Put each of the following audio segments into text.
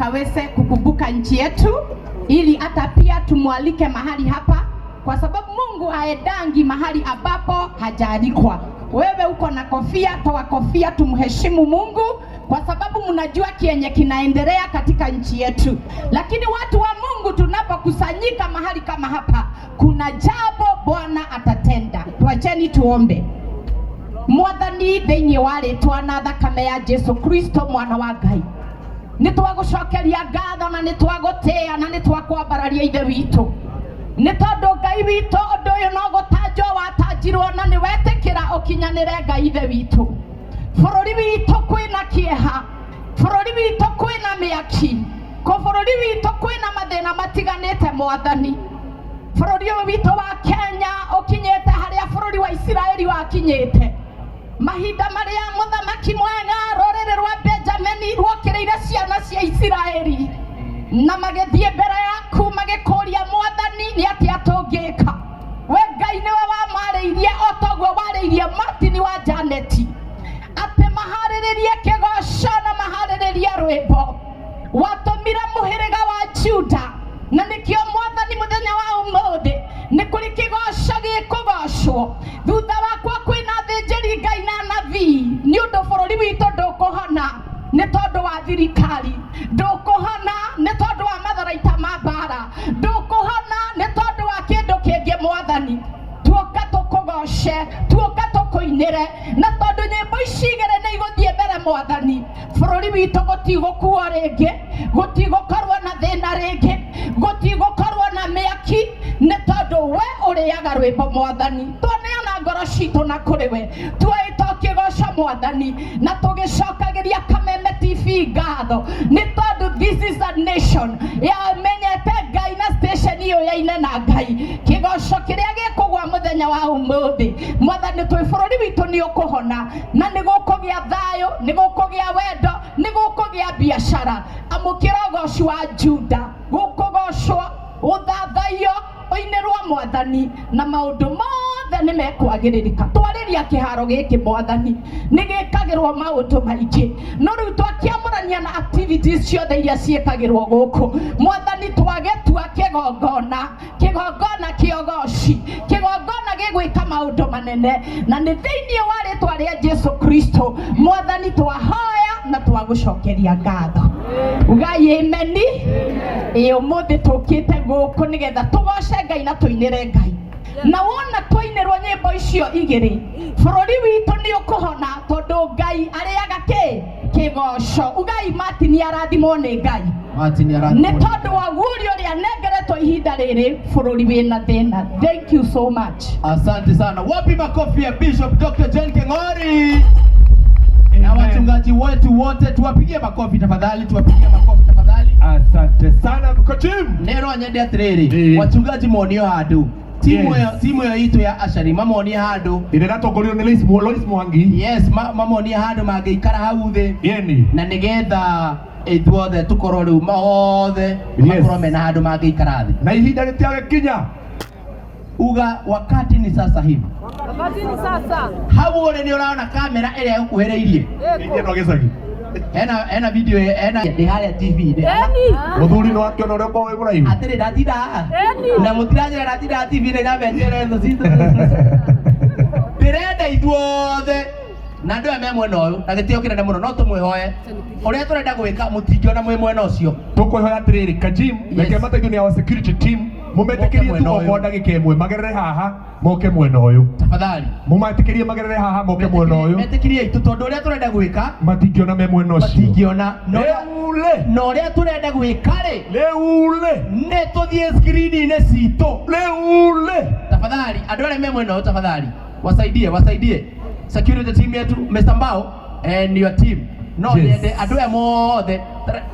akaweze kukumbuka nchi yetu, ili hata pia tumwalike mahali hapa, kwa sababu Mungu haedangi mahali ambapo hajaalikwa. Wewe uko na kofia, toa kofia, tumheshimu Mungu, kwa sababu mnajua kienye kinaendelea katika nchi yetu. Lakini watu wa Mungu, tunapokusanyika mahali kama hapa, kuna jambo Bwana atatenda. Tuacheni tuombe. Mwathani thĩinĩ wa rĩtwa na thakame ya Jesu Kristo mwana wa Ngai, nĩtwagũcokeria ngatho na nĩtwagũtĩĩa na nĩtwakwambararia ithe witũ, nĩ tondũ Ngai witũ ũndũ ũyũ no gũtanjwo watanjirwo na nĩwetĩkĩra ũkinyanĩre Ngai ithe witũ. Bũrũri witũ kwĩna kĩeha, bũrũri witũ kwĩna mĩaki, bũrũri witũ kwĩna mathĩna matiganĩte Mwathani. Bũrũri ũyũ witũ wa Kenya ũkinyĩte harĩa bũrũri wa Isiraeli wakinyĩte, mahinda marĩa mũthamaki mwega rũrĩrĩ rwa Benjamini rwokĩrĩire ciana cia Isiraeli na magĩthiĩ mbere yaku magĩkũria Mwathani nĩ atĩa tũngĩka. We Ngai nĩwe wamarĩirie o toguo warĩirie Martin wa Janeti atĩ maharĩrĩrie kĩgoco na maharĩrĩrie rwĩmbo. Watũmire mũhĩrĩga wa Juda, na nĩkĩo Mwathani mũthenya wa ũmũthĩ nĩ kũrĩ kĩgoco gĩkũgocwo. Thutha wakwa kwĩna thĩnjĩri Ngai na anabii, nĩ ũndũ bũrũri witũ ndũkũhona nĩ tondũ wa thirikari, ndũkũhona nĩ tondũ wa matharaita ma mbara, ndũkũhona nĩ tondũ wa kĩndũ kĩngĩ Mwathani. Tuoka tũkũgoce, tuoka tũkũinĩre, na tondũ nyĩmbo ici igĩrĩ nĩ igũthiĩ mbere Mwathani, bũrũri witũ gũtigũkuo rĩngĩ, gũtigũkorwo na thĩna rĩngĩ, gũtigũkorwo na mĩaki, nĩ tondũ we ũrĩaga rwĩmbo Mwathani. Twaneana ngoro citũ na kũrĩ we, tuoĩtwo kĩgoco Mwathani, na tũgĩcokagĩria Kameme TV ngatho, nĩ tondũ this is a nation yamenyete Ngai na station iyo yaine na Ngai. Kĩgoco kĩrĩa gĩkũgwa mũthenya wa ũmũthĩ Mwathani, twĩ bũrũri witũ nĩ ũkũhona, na nĩ gũkũgĩa thayũ, nĩ gũkũgĩa wendo, nĩ gũkũgĩa biacara. Amũkĩra ũgoci wa Juda, gũkũgocwo, ũthathaiyo, ũinĩrwo Mwathani, na maũndũ mothe nĩ mekwagĩrĩrĩka. Twarĩria kĩharo gĩkĩ Mwathani nĩ gĩkagĩrwo maũndũ maingĩ, no rĩu twakĩamũrania na activities ciothe iria ciĩkagĩrwo gũkũ Mwathani, twagĩtua kĩgongona, kĩgongona kĩa ũgoci, kĩgongona gĩgwĩka maũndũ manene, na nĩ thĩinĩ wa rĩtwa rĩa Jesu Kristo Mwathani twahoya na twagũcokeria ngatho. Ngai ameni. Ũmũthĩ tũkĩte gũkũ nĩgetha tũgoce Ngai na tũinĩre Ngai, na wona twainĩrwo nyĩmbo icio igĩrĩ, bũrũri witũ nĩ ũkũhona tondũ Ngai arĩaga kĩgoco. Ugai Martin arathimwo nĩ Ngai, nĩ tondũ wa guoria ũrĩa nengeretwo ihinda rĩrĩ bũrũri wĩna thĩna. Thank you so much. Asante sana. Wapi makofi ya Bishop Dr. Jane King'ori? Na wachungaji wetu wote tuwapigie makofi tafadhali, tuwapigie makofi tafadhali. Asante sana mkochim. Nero nyende atiriri, wachungaji monio handu. Timu ya itu ya Ashari mamonia handu. Ineratongoriro ni Lois Mwangi. Yes, mamonia handu magĩikara hau thĩ. Yeni. Na nĩgetha ithuothe tukorwo rĩu mothe makorwo mena handũ mangĩikara thĩ. Na ihinda rĩtiagĩkinya. Uga wakati ni sasa hivi. Wakati ni sasa. Hau ũrĩ nĩ ũraona kamera ĩrĩa ĩkuhĩrĩirie. Ĩno gĩcagi. Ena video ena ndĩharĩa TV. Eni. Mũthuri no akĩona ũrĩa ũkorwo wĩ mũraihu. Atĩrĩ ndatinda haha. Na mũtiranyĩra ndatinda TV nĩ ndabenjere thũ citũ. Ndĩrenda ithuothe na andũ aya me mwena ũyũ na gĩtĩo kĩnene mũno no tũmwĩhoe ũrĩa tũrenda gwĩka mũtingĩona mwĩ mwena ũcio. Tũkwĩhoya atĩrĩrĩ, Kajim reke mateithio nĩ our security team mũmetĩkĩrie tu oho ndagĩka ĩmwe magerere haha moke mwena ũyũ tafadhali. Mũmetĩkĩrie magerere haha moke mwena ũyũ. Metĩkĩrie itu tondũ ũrĩa tũrenda gwĩka matingĩona me mwena ũcio. Matingĩona. Rĩule. Na ũrĩa tũrenda gwĩka rĩ. Rĩule. Nĩ tũthiĩ screen-inĩ citũ. Rĩule. Tafadhali andũ arĩa me mwena ũyũ tafadhali wasaidie security team yetu Mr. Mbao and your team. No yende andũ aya mothe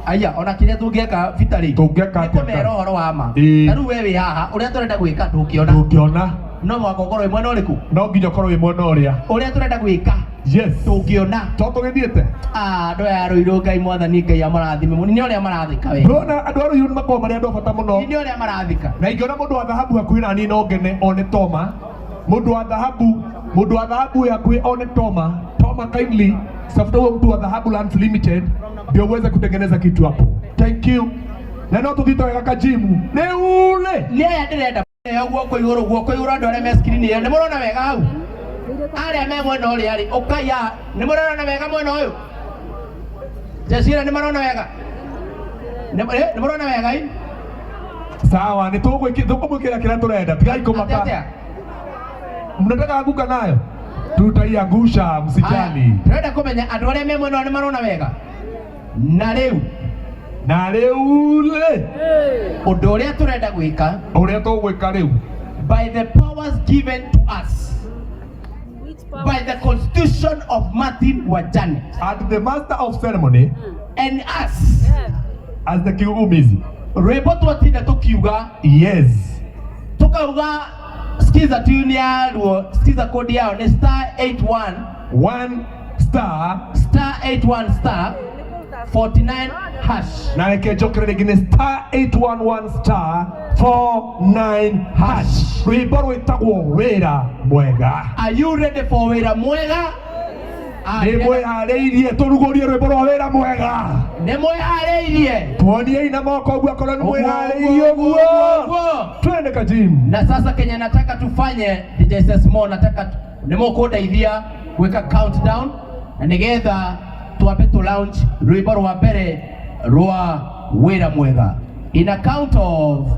aya ona kĩrĩa tũngĩeka vitali tũngĩeka atĩa kũmera ũhoro wa ma. Na rĩu we wĩ haha ũrĩa tũrenda gwĩka ndũngĩona. No mwaka ũkorwo wĩ mwena ũrĩkũ? No nginya ũkorwo wĩ mwena ũrĩa tũrenda gwĩka. Yes. Tũngĩona. Tũtũgĩthiĩte. Andũ aya Rũirũ Ngai Mwathani Ngai amarathime mũno. Nĩ ũrĩa marathika we. Ndona andũ a Rũirũ nĩ makoragwo marĩ andũ bata mũno. Nĩ ũrĩa marathika. Na ingĩona mũndũ wa thahabu hakuhĩ na niĩ no ngene one Toma. Mũndũ wa thahabu ya hakuhĩ one Toma Naomba kindly tafuta huo mtu wa Dhahabu Lands Limited ndio uweze kutengeneza kitu hapo. Thank you. Na no tuthito ya kajimu. Ni ule. Ni aya ndirenda guoko iguru andu aria me screen ya ni murona wega hau aria me mwena uri ari ukaya ni murona wega mwena uyu Jacira ni murona wega ni murona wega hii sawa ni tukumwikira kila turenda tigai kumaka mnataka anguka nayo tutaiangusha msijali turenda kumenya andu aria me mwena ni marona wega na riu le undu uria turenda gwika uria tugwika riu by the powers given to us by the constitution of Martin Wajane and the master of ceremony and us as the kigugumizi rwimbo twatinda tukiuga yes tukauga skiza tune ya ruo skiza code yao ni *811 *811 49 hash na ikejokere gine *811 49 hash rwimbo rwitagwo wira mwega. Are you ready for wira mwega? Ni mwihariirie turugurie rwimbo rwa wira mwega ni mwihariirie tuonie ina moko guo akorwo ni mwihariirie guo twende kajim. Na sasa Kenya nataka tufanye DJ Sesmo nataka nimukundeithia gwika countdown na nigetha tuambe tu launch rwimbo rwa mbere rwa wira mwega in a count of